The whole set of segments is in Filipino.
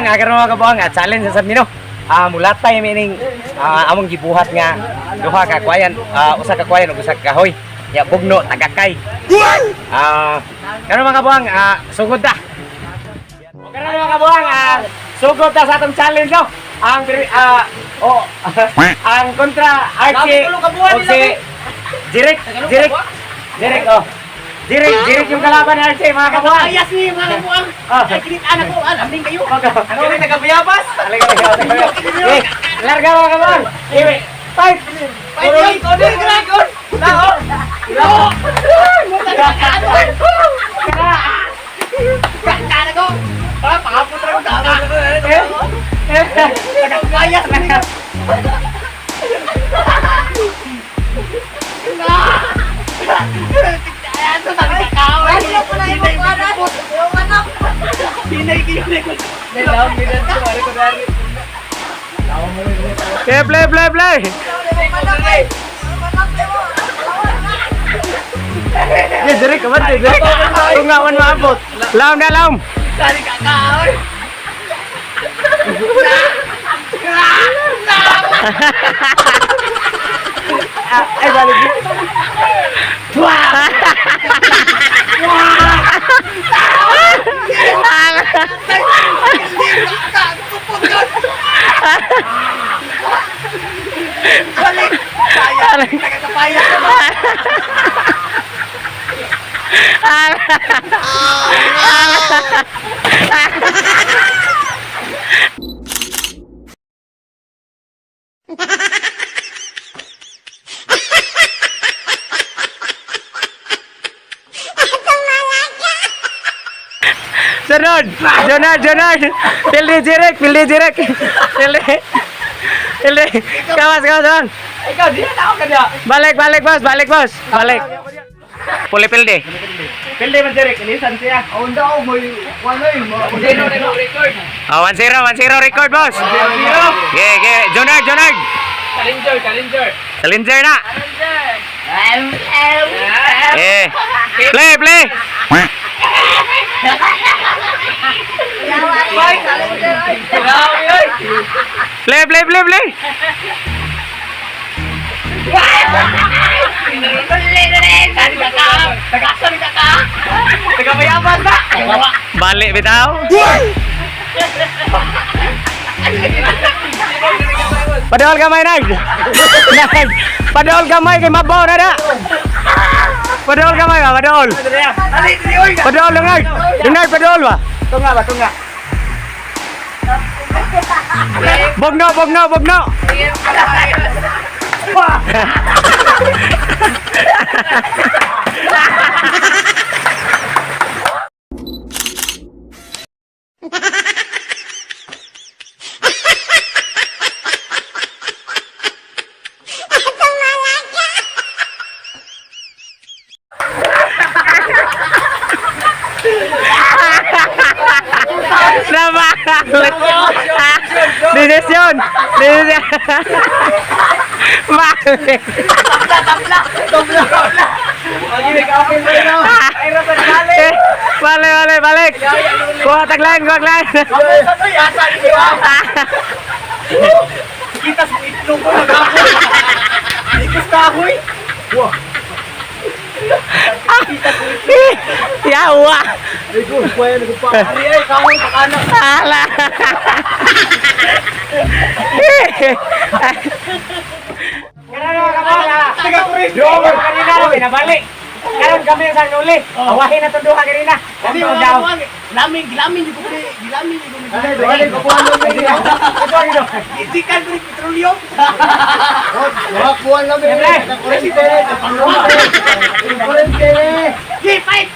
kabuang, challenge sa nino. Mulatay meaning among gibuhat nga duha ka kwayan, usa ka kwayan ug usa ka kahoy. Ya bugno tagakay. Karon mga kabuang, sugod ta. Karon mga kabuang, sugod ta sa atong challenge no. Ang kontra Archie o si Jirek oh. Jirek yung kalaban ni Archie mga kabuang. Ayas ni mga kabuang. Ay kinitaan ako, alaming kayo. Ano rin nagabiyabas? Larga mga kabuang. Fight! Dragon! Lao! Lao! Kakana ko! Pakapot rin ko tama! Ayas na niya! Ayan to, sabi kakawin! Ayun po na yung mga yung anak! Pinay kayo na ko! Nilaw, binan ko, ari ko dari! Play! Ya, Jirek, kaman tuh, Jirek. Tungawan maabot. Laum dah, laum. Dari kakawin! Balik. Jonard. Pilih Jirek. Kawas. Ikaw, di na ako kanya! Balik bos. Puli pilih. Pilih man Jirek, ilisan siya. Ang daw, may wala yung mga record. 1-0 record bos. 1-0. Ge, Jonard. Challenger. Challenger na. Play. Play. Balik bitaw. Padahal gamay nag. Padahal gamay kay mabaw na da. Padahal gamay ba? Padahal lang. Dengar padahal ba? Tunga. Bogno. Desisyon. Balik. Balik. Kuha taglain. Kita sa itlog ko nag-apoy. Ikas kahoy. Wah. Yawa. Ito, kuya nagpapari ay kahoy pakanak. Ala. Kanina binabalik. Karon kami sa nuli. Awahin na tunduhan kanina. Kami daw. Gilamin di ko. Dali ko kuan mo ni. Hindi ka ni petrolyo. Wala kuan lang ni. Fight.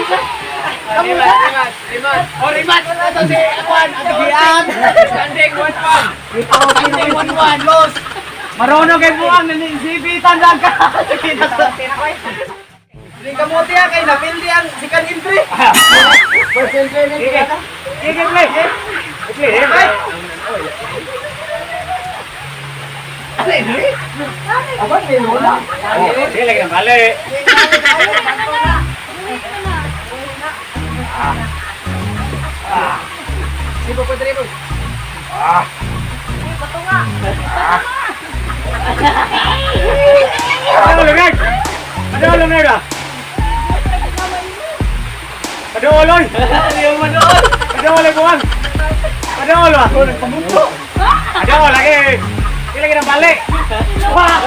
Oh, rimat. Ito si Akuan. Giat. Standing 1-1. Los. Marunong kay buang nanisipitan lang ka. Kita sa Hindi ka mo tiya kay napildi ang second entry. First entry na Sige. Sige, play. Play. Abang may lola. Sige lagi na balik. Sipo po dribble. Padolong na. Padolong. Yung manood. Padolong buang. Padolong ba? Pamunto. Padolong lagi. Sige lagi na balik. Wah.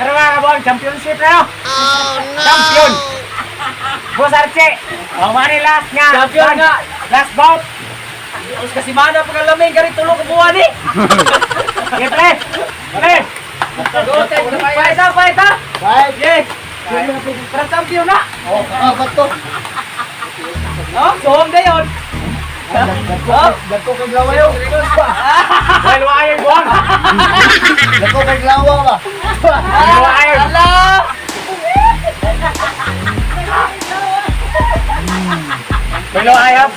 Pero mga kabuang, championship na no? Oh no! Champion! Boss Arche! Oh, mani last nga! Champion nga! Last bout! Tapos kasi mana pa lamig kari tulog ko buwan ni. Okay, play! Play! Fight ha! Yes! Para champion na! Oh, ba't to? No? Suhom na yun! Dako kay lawa yun. Well, wire buang! Dako kay lawa ba? Wire! Ala! Well, wire!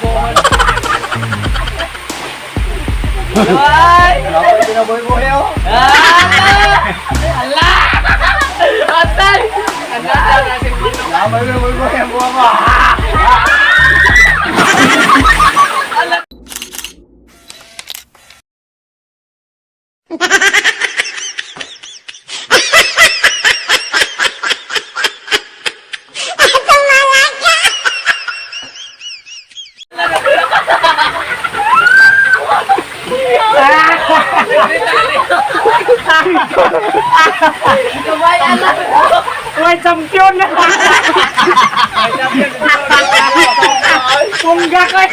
Ay! Lawa yung pinaboy-boy oh. Ala! Atay! Lawa yung pinaboy-boy ang buwa mo. Kamay, ala! May champion na! Pungga ko eh!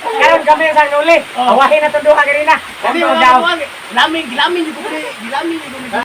Ngayon kami sa nuli. Awahin na tunduhan ka rin na. Kami Kami mga daw. kabuang, gilamin, gilamin yung